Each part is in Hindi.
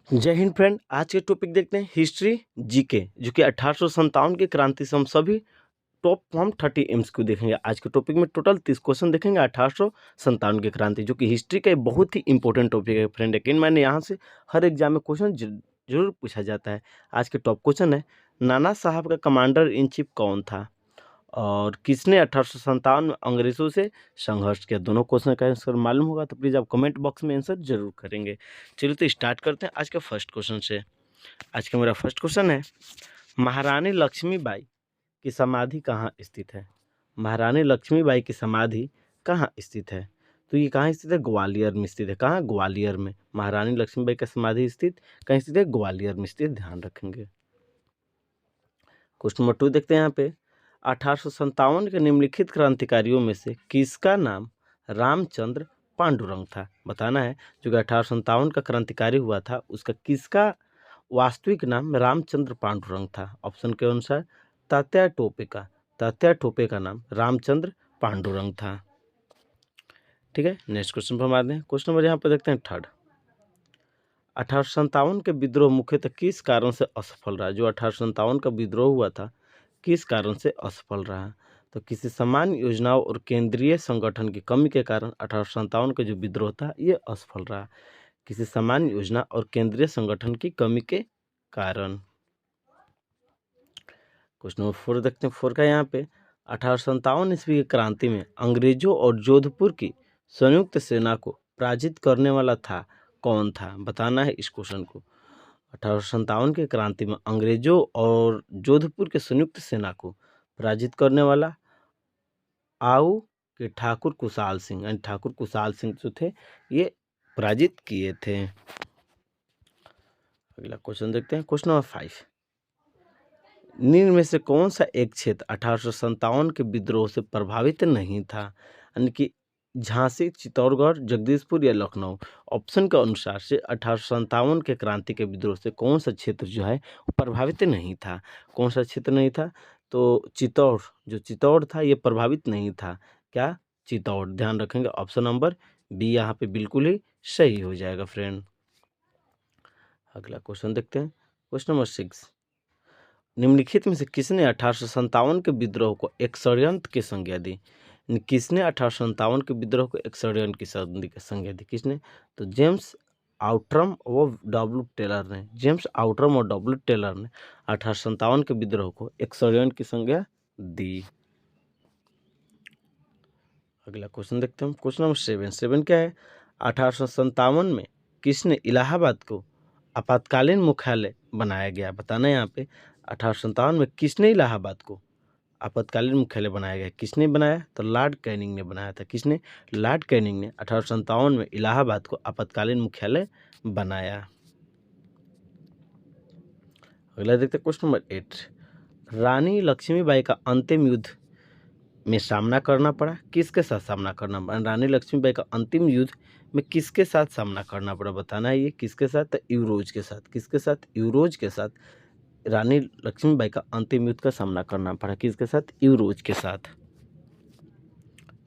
जय हिंद फ्रेंड। आज के टॉपिक देखते हैं हिस्ट्री जीके, जो कि 1857 की क्रांति से हम सभी टॉप हम 30 एमसीक्यू देखेंगे। आज के टॉपिक में टोटल 30 क्वेश्चन देखेंगे 1857 की क्रांति, जो कि हिस्ट्री का एक बहुत ही इंपॉर्टेंट टॉपिक है फ्रेंड। लेकिन मैंने यहाँ से हर एग्जाम में क्वेश्चन जरूर पूछा जाता है। आज के टॉप क्वेश्चन है, नाना साहब का कमांडर इन चीफ कौन था और किसने 1857 में अंग्रेजों से संघर्ष किया। दोनों क्वेश्चन का आंसर मालूम होगा तो प्लीज़ आप कमेंट बॉक्स में आंसर जरूर करेंगे। चलिए तो स्टार्ट करते हैं आज के फर्स्ट क्वेश्चन से। आज का मेरा फर्स्ट क्वेश्चन है, महारानी लक्ष्मीबाई की समाधि कहाँ स्थित है। महारानी लक्ष्मीबाई की समाधि कहाँ स्थित है? तो ये कहाँ स्थित है? ग्वालियर में स्थित है। कहाँ? ग्वालियर में। महारानी लक्ष्मीबाई का समाधि स्थित कहाँ स्थित है? ग्वालियर में स्थित। ध्यान रखेंगे। क्वेश्चन नंबर 2 देखते हैं यहाँ पे, 1857 के निम्नलिखित क्रांतिकारियों में से किसका नाम रामचंद्र पांडुरंग था? बताना है। जो कि 1857 का क्रांतिकारी हुआ था, उसका किसका वास्तविक नाम रामचंद्र पांडुरंग था? ऑप्शन के अनुसार तात्या टोपे का नाम रामचंद्र पांडुरंग था। ठीक है, नेक्स्ट क्वेश्चन पर हम आते हैं। क्वेश्चन नंबर यहाँ पर देखते हैं थर्ड, 1857 के विद्रोह मुख्यतः किस कारण से असफल रहा? जो 1857 का विद्रोह हुआ था, किस कारण से असफल रहा? तो किसी सामान्य योजनाओं और केंद्रीय संगठन की कमी के कारण 1857 का जो विद्रोह था ये असफल रहा। किसी सामान्य योजना और केंद्रीय संगठन की कमी के कारण। क्वेश्चन नंबर 4 देखते हैं। 4 का यहाँ पे, 1857 ईस्वी की क्रांति में अंग्रेजों और जोधपुर की संयुक्त सेना को पराजित करने वाला था कौन था? बताना है इस क्वेश्चन को। 1857 की क्रांति में अंग्रेजों और जोधपुर के संयुक्त सेना को पराजित करने वाला आऊ के ठाकुर कुशाल सिंह, यानी ठाकुर कुशाल सिंह जो थे ये पराजित किए थे। अगला क्वेश्चन देखते हैं। क्वेश्चन नंबर 5, निम्न में से कौन सा एक क्षेत्र 1857 के विद्रोह से प्रभावित नहीं था? यानी कि झांसी, चित्तौड़गढ़, जगदीशपुर या लखनऊ। ऑप्शन के अनुसार से 1857 के क्रांति के विद्रोह से कौन सा क्षेत्र जो है वो प्रभावित नहीं था? कौन सा क्षेत्र नहीं था? तो चित्तौड़ था ये प्रभावित नहीं था। क्या? चित्तौड़। ध्यान रखेंगे, ऑप्शन नंबर बी यहाँ पे बिल्कुल ही सही हो जाएगा फ्रेंड। अगला क्वेश्चन देखते हैं। क्वेश्चन नंबर 6, निम्नलिखित में से किसने 1857 के विद्रोह को एक षड्यंत्र की संज्ञा दी? किसने 1857 के विद्रोह को एक षड्यंत्र की संज्ञा दी? किसने? तो जेम्स आउट्रम और डब्ल्यू टेलर ने। जेम्स आउट्रम और डब्ल्यू टेलर ने 1857 के विद्रोह को एक षड्यंत्र की संज्ञा दी। अगला क्वेश्चन देखते हैं। क्वेश्चन नंबर 7 क्या है? 1857 में किसने इलाहाबाद को आपातकालीन मुख्यालय बनाया गया? बताना है यहाँ पे, 1857 में किसने इलाहाबाद को आपातकालीन मुख्यालय बनाया गया? किसने बनाया? तो लॉर्ड कैनिंग ने बनाया था। किसने? लॉर्ड कैनिंग ने 1857 में इलाहाबाद को आपातकालीन मुख्यालय बनाया। अगला देखते हैं। क्वेश्चन नंबर 8, रानी लक्ष्मीबाई का अंतिम युद्ध में सामना करना पड़ा, किसके साथ सामना करना पड़ा? रानी लक्ष्मीबाई का अंतिम युद्ध में किसके साथ सामना करना पड़ा? बताना है ये किसके साथ? तो यूरोज के साथ। किसके साथ? यूरोज के साथ रानी लक्ष्मीबाई का अंतिम युद्ध का सामना करना पड़ा। किसके साथ? यूरोज के साथ।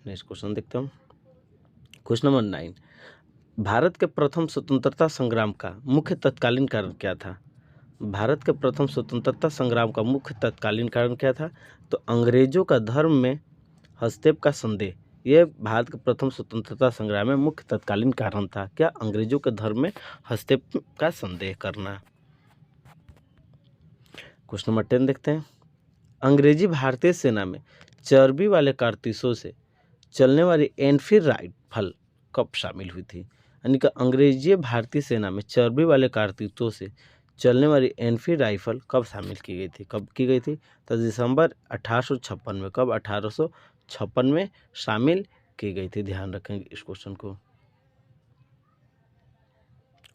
नेक्स्ट क्वेश्चन देखते हैं। क्वेश्चन नंबर 9, भारत के प्रथम स्वतंत्रता संग्राम का मुख्य तत्कालीन कारण क्या था? भारत के प्रथम स्वतंत्रता संग्राम का मुख्य तत्कालीन कारण क्या था? तो अंग्रेजों का धर्म में हस्तक्षेप का संदेह, ये भारत के प्रथम स्वतंत्रता संग्राम में मुख्य तत्कालीन कारण था। क्या? अंग्रेजों के धर्म में हस्तक्षेप का संदेह करना। क्वेश्चन नंबर 10 देखते हैं। अंग्रेजी भारतीय सेना में चर्बी वाले कारतूसों से चलने वाली एनफील्ड राइफल कब शामिल हुई थी? यानी कि अंग्रेजी भारतीय सेना में चर्बी वाले कारतूसों से चलने वाली एनफील्ड राइफल कब शामिल की गई थी? कब की गई थी? तो दिसंबर 1856 में। कब? 1856 में शामिल की गई थी। ध्यान रखेंगे इस क्वेश्चन को।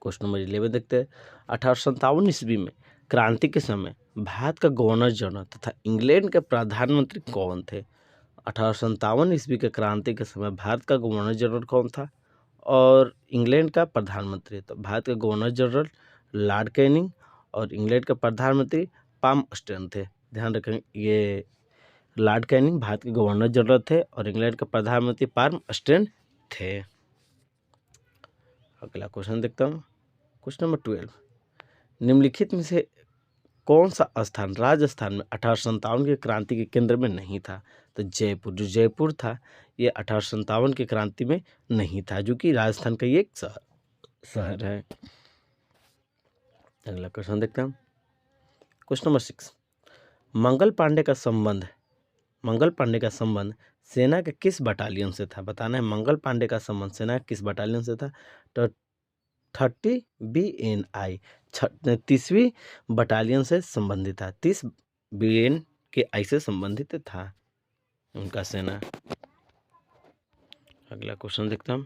क्वेश्चन नंबर 11 देखते हैं। 1857 ईस्वी में क्रांति के समय भारत का गवर्नर जनरल तथा इंग्लैंड के प्रधानमंत्री कौन थे? 1857 ईस्वी के क्रांति के समय भारत का गवर्नर जनरल कौन था और इंग्लैंड का प्रधानमंत्री? तो भारत के गवर्नर जनरल लॉर्ड कैनिंग और इंग्लैंड के प्रधानमंत्री पाम स्टर्न थे। ध्यान रखें, ये लॉर्ड कैनिंग भारत के गवर्नर जनरल थे और इंग्लैंड के प्रधानमंत्री पाम स्टर्न थे। अगला क्वेश्चन देखता हूँ। क्वेश्चन नंबर 12, निम्नलिखित में से कौन सा स्थान राजस्थान में 1857 की क्रांति के केंद्र में नहीं था? तो जयपुर, जो जयपुर था ये 1857 की क्रांति में नहीं था, जो कि राजस्थान का ये एक शहर है। अगला क्वेश्चन देखते हैं। क्वेश्चन नंबर 6, मंगल पांडे का संबंध सेना के किस बटालियन से था? बताना है मंगल पांडे का संबंध सेना के किस बटालियन से था? तो 30 BNI 30वीं बटालियन से संबंधित था। 30 BN के आई से संबंधित था उनका सेना। अगला क्वेश्चन देखते हैं हम।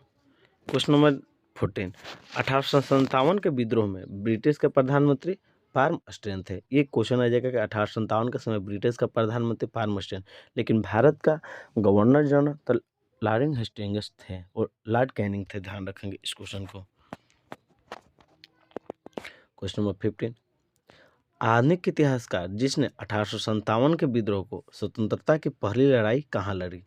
क्वेश्चन नंबर 14, 1857 के विद्रोह में ब्रिटिश के प्रधानमंत्री पार्मस्टेन थे। ये क्वेश्चन आ जाएगा कि 1857 के समय ब्रिटिश का प्रधानमंत्री पार्मस्टेन, लेकिन भारत का गवर्नर जनरल तो लॉर्ड हेस्टिंग्स थे और लॉर्ड कैनिंग थे। ध्यान रखेंगे इस क्वेश्चन को। क्वेश्चन नंबर 15, आधुनिक इतिहासकार जिसने 1857 के विद्रोह को स्वतंत्रता की पहली लड़ाई कहाँ लड़ी?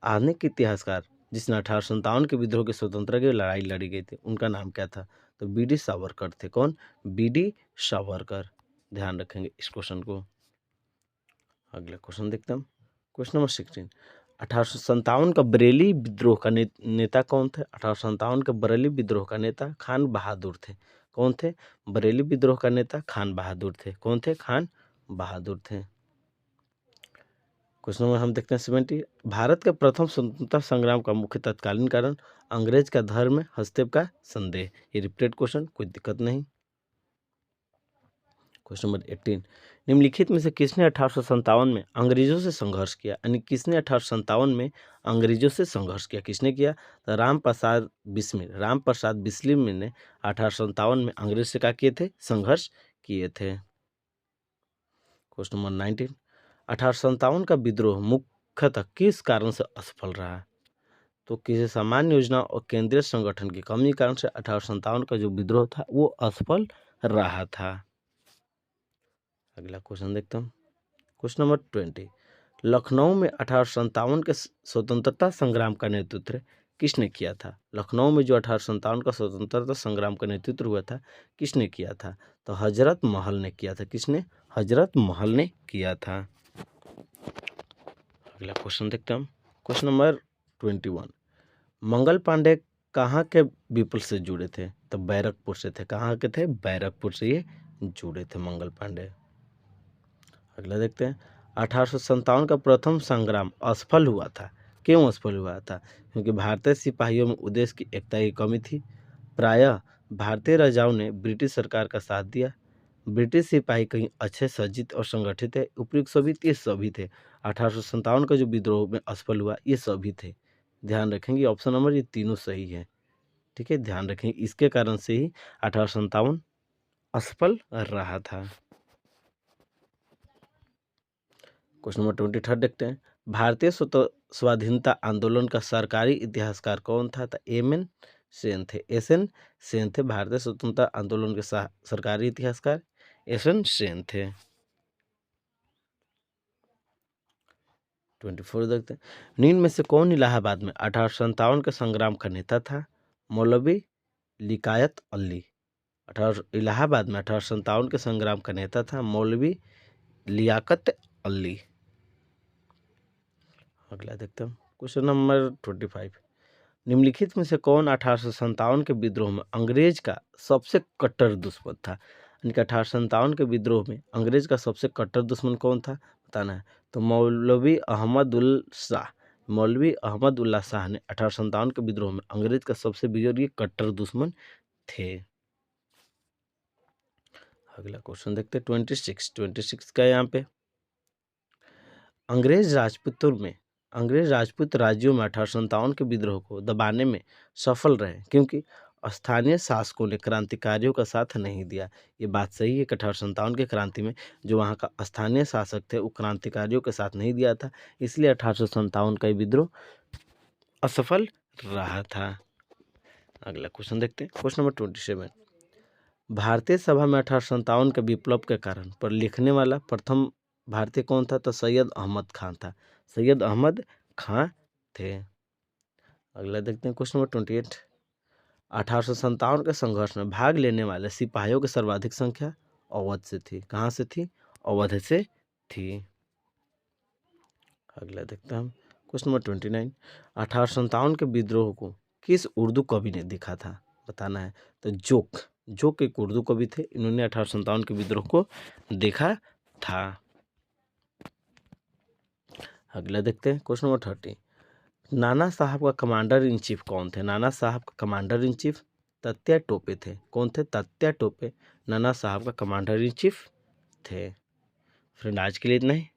आधुनिक इतिहासकार जिसने 1857 के विद्रोह की स्वतंत्रता की लड़ाई लड़ी गई थी, उनका नाम क्या था? तो BD सावरकर थे। कौन? BD सावरकर। ध्यान रखेंगे इस क्वेश्चन को। अगला क्वेश्चन देखते हैं हम। क्वेश्चन नंबर 16, 1857 का बरेली विद्रोह का नेता कौन थे? 1857 के बरेली विद्रोह का नेता खान बहादुर थे। कौन थे? बरेली विद्रोह का नेता खान बहादुर थे। कौन थे? खान बहादुर थे। क्वेश्चन नंबर हम देखते हैं 70, भारत के प्रथम स्वतंत्रता संग्राम का मुख्य तत्कालीन कारण अंग्रेज का धर्म में हस्तक्षेप का संदेह। ये रिपीटेड क्वेश्चन, कोई दिक्कत नहीं। क्वेश्चन नंबर 18, निम्नलिखित में से किसने 1857 में अंग्रेजों से संघर्ष किया? यानी किसने 1857 में अंग्रेजों से संघर्ष किया? किसने किया? तो राम प्रसाद बिस्मिल ने 1857 में अंग्रेज से क्या किए थे? संघर्ष किए थे। क्वेश्चन नंबर 19, 1857 का विद्रोह मुख्यतः किस कारण से असफल रहा? तो किसी सामान्य योजना और केंद्रीय संगठन की कमी के कारण से 1857 का जो विद्रोह था वो असफल रहा था। अगला क्वेश्चन देखता हूँ। क्वेश्चन नंबर 20, लखनऊ में 1857 के स्वतंत्रता संग्राम का नेतृत्व किसने किया था? लखनऊ में जो 1857 का स्वतंत्रता संग्राम का नेतृत्व हुआ था, किसने किया था? तो हजरत महल ने किया था। किसने? हजरत महल ने किया था। अगला क्वेश्चन देखते हैं हम। क्वेश्चन नंबर 21, मंगल पांडे कहाँ के विप्लव से जुड़े थे? तो बैरकपुर से थे। कहाँ के थे? बैरकपुर से ये जुड़े थे मंगल पांडे। अगला देखते हैं, 1857 का प्रथम संग्राम असफल हुआ था। क्यों असफल हुआ था? क्योंकि भारतीय सिपाहियों में उद्देश्य की एकता की कमी थी। प्रायः भारतीय राजाओं ने ब्रिटिश सरकार का साथ दिया। ब्रिटिश सिपाही कहीं अच्छे सज्जित और संगठित है। उपयुक्त सभी ये सभी थे। 1857 का जो विद्रोह में असफल हुआ ये सभी थे। ध्यान रखेंगे ऑप्शन नंबर ये तीनों सही है। ठीक है, ध्यान रखेंगे इसके कारण से ही 1857 असफल रहा था। क्वेश्चन नंबर 23 देखते हैं, भारतीय स्वाधीनता आंदोलन का सरकारी इतिहासकार कौन था? तो एमएन सेन थे। एसएन सेन थे। भारतीय स्वतंत्रता आंदोलन के सरकारी इतिहासकार एसएन सेन थे। 24 देखते हैं, निम्न में से कौन इलाहाबाद में 1857 के संग्राम का नेता था? मौलवी लियाकत अली। इलाहाबाद में 1857 के संग्राम का नेता था मौलवी लियाकत अली। अगला देखते हैं क्वेश्चन नंबर 25, निम्नलिखित में से कौन 1857 के विद्रोह में अंग्रेज का सबसे कट्टर दुश्मन था? यानी कि 1857 के विद्रोह में अंग्रेज का सबसे कट्टर दुश्मन कौन था बताना है। तो मौलवी अहमद उल्ला शाह ने 1857 के विद्रोह में अंग्रेज का सबसे बुजुर्ग कट्टर दुश्मन थे। अगला क्वेश्चन देखते हैं 26 का यहाँ पे, अंग्रेज राजपूत राज्यों में 1857 के विद्रोह को दबाने में सफल रहे क्योंकि स्थानीय शासकों ने क्रांतिकारियों का साथ नहीं दिया। ये बात सही है कि 1857 की क्रांति में जो वहाँ का स्थानीय शासक थे वो क्रांतिकारियों के साथ नहीं दिया था, इसलिए 1857 का विद्रोह असफल रहा था। अगला क्वेश्चन देखते हैं क्वेश्चन नंबर 27, भारतीय सभा में 1857 के विप्लव के कारण पर लिखने वाला प्रथम भारतीय कौन था? तो सैयद अहमद खान था। सैयद अहमद खान थे। अगला देखते हैं क्वेश्चन नंबर 28, 1857 के संघर्ष में भाग लेने वाले सिपाहियों की सर्वाधिक संख्या अवध से थी। कहाँ से थी? अवध से थी। अगला देखते हैं हम क्वेश्चन नंबर 29। 1857 के विद्रोह को किस उर्दू कवि ने लिखा था? बताना है। तो जोक एक उर्दू कवि थे, इन्होंने 1857 के विद्रोह को देखा था। अगला देखते हैं क्वेश्चन नंबर 30। नाना साहब का कमांडर इन चीफ कौन थे? नाना साहब का commander in chief Tatya Tope थे। कौन थे? तात्या टोपे नाना साहब का कमांडर इन चीफ थे। फ्रेंड आज के लिए इतना ही।